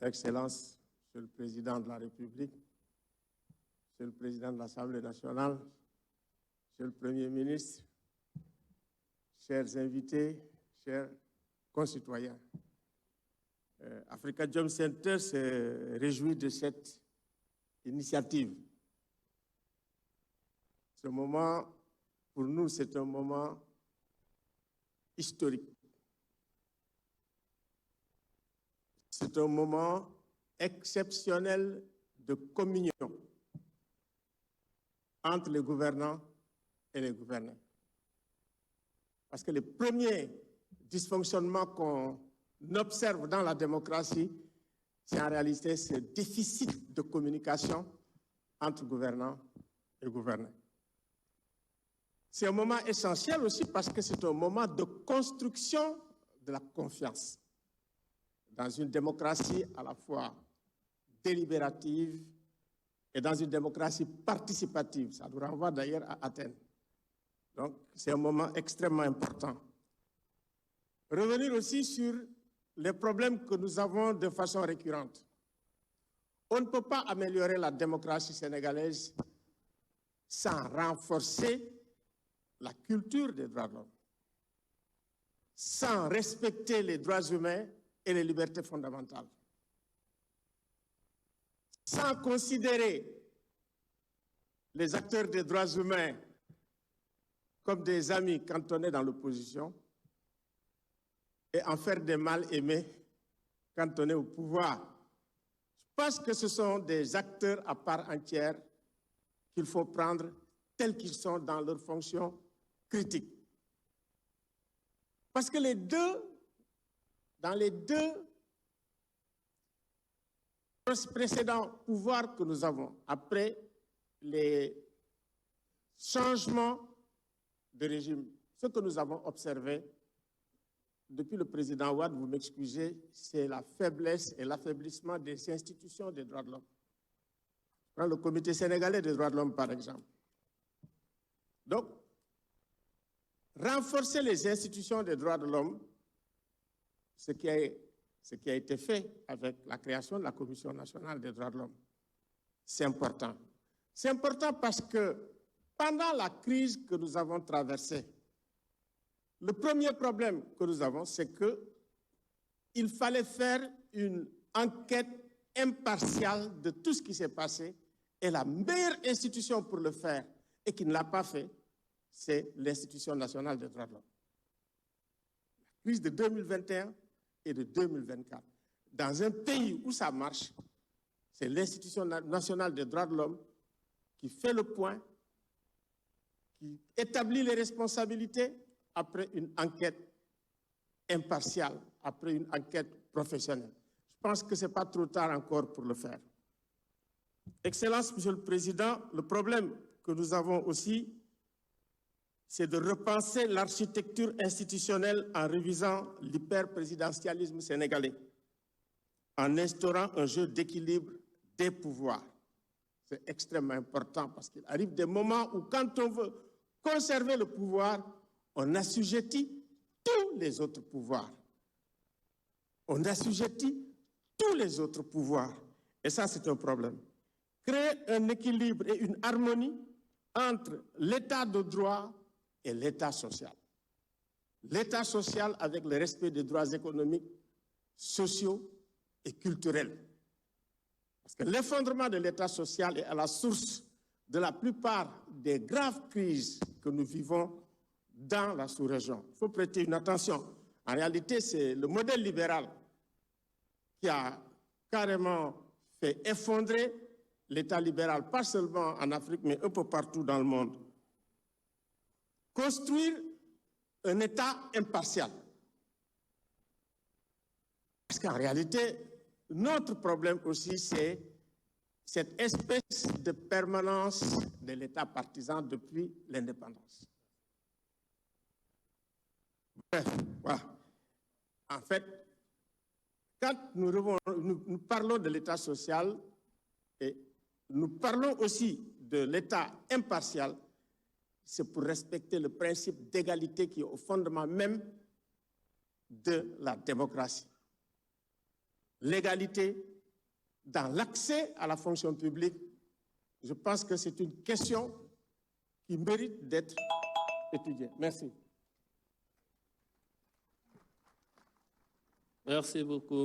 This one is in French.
Excellences, Monsieur le Président de la République, Monsieur le Président de l'Assemblée nationale, Monsieur le Premier ministre, chers invités, chers concitoyens. Africa Jom Center se réjouit de cette initiative. Ce moment, pour nous, c'est un moment historique. C'est un moment exceptionnel de communion entre les gouvernants et les gouvernés. Parce que les premiers dysfonctionnements qu'on observe dans la démocratie, c'est en réalité ce déficit de communication entre gouvernants et gouvernés. C'est un moment essentiel aussi parce que c'est un moment de construction de la confiance dans une démocratie à la fois délibérative et dans une démocratie participative. Ça nous renvoie d'ailleurs à Athènes. Donc, c'est un moment extrêmement important. Revenir aussi sur les problèmes que nous avons de façon récurrente. On ne peut pas améliorer la démocratie sénégalaise sans renforcer la culture des droits de l'homme, sans respecter les droits humains et les libertés fondamentales, sans considérer les acteurs des droits humains comme des amis cantonnés dans l'opposition et en faire des mal-aimés cantonnés au pouvoir. Je pense que ce sont des acteurs à part entière qu'il faut prendre tels qu'ils sont dans leurs fonctions critiques. Parce que dans les deux précédents pouvoirs que nous avons, après les changements de régime, ce que nous avons observé depuis le président Wade, vous m'excusez, c'est la faiblesse et l'affaiblissement des institutions des droits de l'homme. Prends le Comité sénégalais des droits de l'homme, par exemple. Donc, renforcer les institutions des droits de l'homme, ce qui a été fait avec la création de la Commission nationale des droits de l'homme, c'est important. C'est important parce que pendant la crise que nous avons traversée, le premier problème que nous avons, c'est qu'il fallait faire une enquête impartiale de tout ce qui s'est passé et la meilleure institution pour le faire et qui ne l'a pas fait, c'est l'Institution nationale des droits de l'homme. La crise de 2021 et de 2024. Dans un pays où ça marche, c'est l'Institution nationale des droits de l'homme qui fait le point, qui établit les responsabilités après une enquête impartiale, après une enquête professionnelle. Je pense que ce n'est pas trop tard encore pour le faire. Excellence, Monsieur le Président, le problème que nous avons aussi, c'est de repenser l'architecture institutionnelle en révisant l'hyperprésidentialisme sénégalais, en instaurant un jeu d'équilibre des pouvoirs. C'est extrêmement important parce qu'il arrive des moments où quand on veut conserver le pouvoir, on assujettit tous les autres pouvoirs. On assujettit tous les autres pouvoirs. Et ça, c'est un problème. Créer un équilibre et une harmonie entre l'état de droit et l'état social. L'état social avec le respect des droits économiques, sociaux et culturels. Parce que l'effondrement de l'état social est à la source de la plupart des graves crises que nous vivons dans la sous-région. Il faut prêter une attention. En réalité, c'est le modèle libéral qui a carrément fait effondrer l'état libéral, pas seulement en Afrique, mais un peu partout dans le monde. Construire un État impartial. Parce qu'en réalité, notre problème aussi, c'est cette espèce de permanence de l'État partisan depuis l'indépendance. Bref, voilà. En fait, quand nous parlons de l'État social et nous parlons aussi de l'État impartial, c'est pour respecter le principe d'égalité qui est au fondement même de la démocratie. l'égalité dans l'accès à la fonction publique, je pense que c'est une question qui mérite d'être étudiée. Merci. Merci beaucoup.